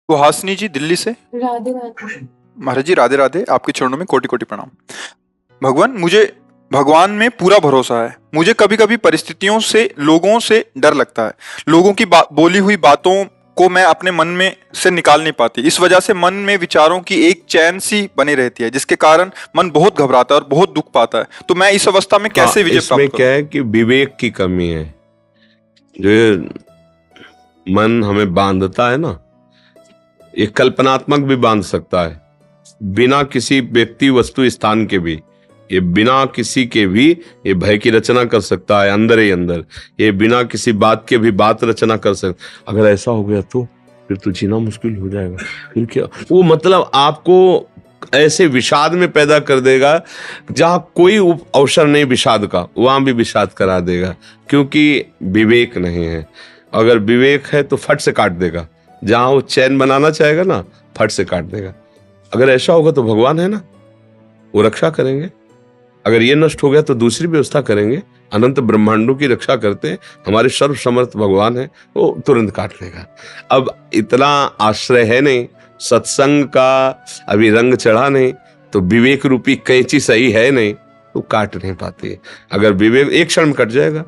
सुहासिनी जी दिल्ली से। राधे राधे। महाराज जी राधे राधे, आपके चरणों में कोटि कोटि प्रणाम। मुझे भगवान में पूरा भरोसा है। मुझे कभी कभी परिस्थितियों से, लोगों से डर लगता है। लोगों की बोली हुई बातों को मैं अपने मन में से निकाल नहीं पाती। इस वजह से मन में विचारों की एक चैन सी बनी रहती है, जिसके कारण मन बहुत घबराता है और बहुत दुख पाता है। तो मैं इस अवस्था में कैसे विजय इसमें प्राप्त क्या करूं? है कि विवेक की कमी है। जो मन हमें बांधता है ना, ये कल्पनात्मक भी बांध सकता है, बिना किसी व्यक्ति वस्तु स्थान के भी। ये बिना किसी के भी ये भय की रचना कर सकता है अंदर ही अंदर। ये बिना किसी बात के भी बात रचना कर सकता। अगर ऐसा हो गया तो फिर तो जीना मुश्किल हो जाएगा। फिर क्या वो मतलब आपको ऐसे विषाद में पैदा कर देगा जहां कोई अवसर नहीं विषाद का, वहां भी विषाद करा देगा, क्योंकि विवेक नहीं है। अगर विवेक है तो फट से काट देगा। जहां वो चैन बनाना चाहेगा ना, फट से काट देगा। अगर ऐसा होगा तो भगवान है ना, वो रक्षा करेंगे। अगर ये नष्ट हो गया तो दूसरी व्यवस्था करेंगे। अनंत ब्रह्मांडों की रक्षा करते हैं हमारे सर्व समर्थ भगवान है, वो तुरंत काट लेगा। अब इतना आश्रय है नहीं, सत्संग का अभी रंग चढ़ा नहीं, तो विवेक रूपी कैंची सही है नहीं, तो काट नहीं पाती। अगर विवेक एक क्षण में कट जाएगा।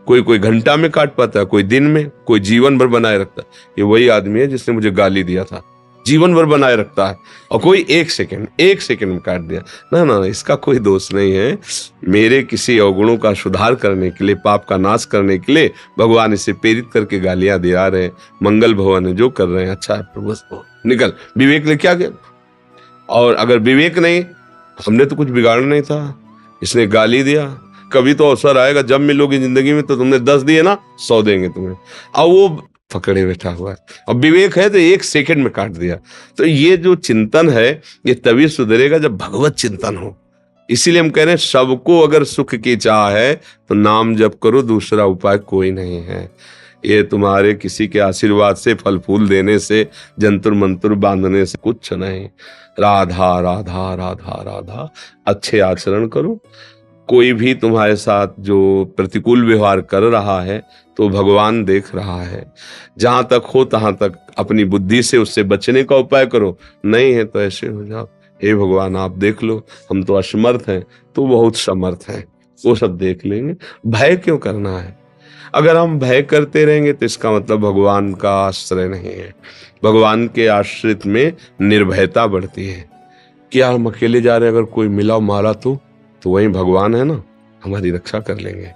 कोई घंटा में काट पाता है, कोई दिन में, कोई जीवन भर बनाए रखता है। ये वही आदमी है जिसने मुझे गाली दिया था, जीवन भर बनाए रखता है। और कोई एक सेकंड में काट दिया। ना, इसका कोई दोष नहीं है। मेरे किसी अवगुणों का सुधार करने के लिए, पाप का नाश करने के लिए भगवान इसे प्रेरित करके गालियां दिया रहे हैं। मंगल भवन है, जो कर रहे हैं अच्छा है, प्रभु निकल। विवेक ने क्या किया? और अगर विवेक नहीं, हमने तो कुछ बिगाड़ना नहीं था, इसने गाली दिया। कभी तो अवसर आएगा जब मिलोगी जिंदगी में, तो तुमने 10 दिए ना, 100 देंगे तुम्हें। अब वो पकड़े बैठा हुआ है। अब विवेक है तो एक सेकंड में काट दिया। तो ये जो चिंतन है, ये तभी सुधरेगा जब भगवत चिंतन हो। इसीलिए हम कह रहे हैं, सबको अगर सुख की चाह है तो नाम जप करो, दूसरा उपाय कोई नहीं है। ये तुम्हारे किसी के आशीर्वाद से, फल फूल देने से, जंतुर मंतुर बांधने से कुछ नहीं। राधा राधा राधा राधा, अच्छे आचरण करो। कोई भी तुम्हारे साथ जो प्रतिकूल व्यवहार कर रहा है तो भगवान देख रहा है। जहां तक हो तहां तक अपनी बुद्धि से उससे बचने का उपाय करो। नहीं है तो ऐसे हो जाओ, हे भगवान आप देख लो, हम तो असमर्थ हैं, तो बहुत समर्थ हैं, वो सब देख लेंगे। भय क्यों करना है? अगर हम भय करते रहेंगे तो इसका मतलब भगवान का आश्रय नहीं है। भगवान के आश्रित में निर्भयता बढ़ती है कि यार हम अकेले जा रहे हैं, अगर कोई मिला मारा तो वही भगवान है ना, हमारी रक्षा कर लेंगे।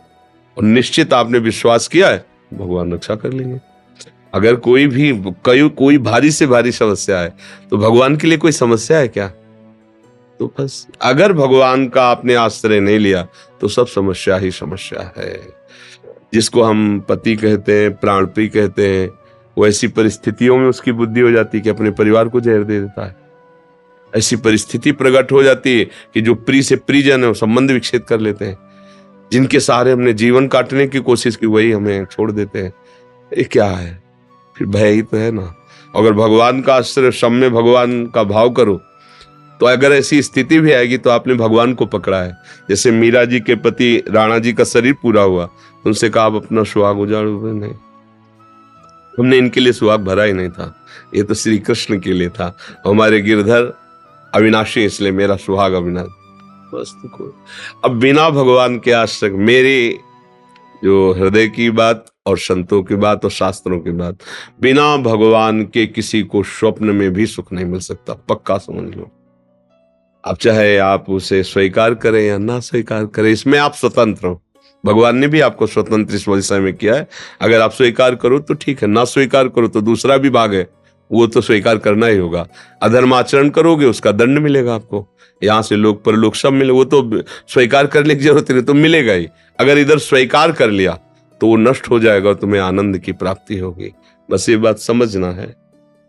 और निश्चित आपने विश्वास किया है, भगवान रक्षा कर लेंगे। अगर कोई भारी से भारी समस्या है तो भगवान के लिए कोई समस्या है क्या? तो बस अगर भगवान का आपने आश्रय नहीं लिया तो सब समस्या ही समस्या है। जिसको हम पति कहते हैं, प्राण प्रिय कहते हैं, वो ऐसी परिस्थितियों में उसकी बुद्धि हो जाती है कि अपने परिवार को जहर दे देता है। ऐसी परिस्थिति प्रकट हो जाती है कि जो प्रिय से प्रियजन है, संबंध विच्छेद कर लेते हैं। जिनके सहारे हमने जीवन काटने की कोशिश की, वही हमें छोड़ देते हैं। ये क्या है? फिर भय ही तो है ना। अगर भगवान का आश्रय, सब में भगवान का भाव करो, तो अगर ऐसी स्थिति भी आएगी तो आपने भगवान को पकड़ा है। जैसे मीरा जी के पति राणा जी का शरीर पूरा हुआ, उनसे कहा आप अपना सुहाग उजाड़ो। नहीं, हमने इनके लिए सुहाग भरा ही नहीं था, ये तो श्री कृष्ण के लिए था। हमारे गिरधर अविनाशी, इसलिए मेरा सुहाग अविनाशी। बस तो कोई अब बिना भगवान के आश्रय, मेरी जो हृदय की बात और संतों की बात और शास्त्रों की बात, बिना भगवान के किसी को स्वप्न में भी सुख नहीं मिल सकता, पक्का समझ लो। अब चाहे आप उसे स्वीकार करें या ना स्वीकार करें, इसमें आप स्वतंत्र हो। भगवान ने भी आपको स्वतंत्र इस विषय में किया है। अगर आप स्वीकार करो तो ठीक है, ना स्वीकार करो तो दूसरा भी भाग है, वो तो स्वीकार करना ही होगा। अधर्म आचरण करोगे उसका दंड मिलेगा आपको। यहाँ से लोक परलोक सब मिले, वो तो स्वीकार करने की जरूरत नहीं, तो मिलेगा ही। अगर इधर स्वीकार कर लिया तो वो नष्ट हो जाएगा और तुम्हें आनंद की प्राप्ति होगी। बस ये बात समझना है।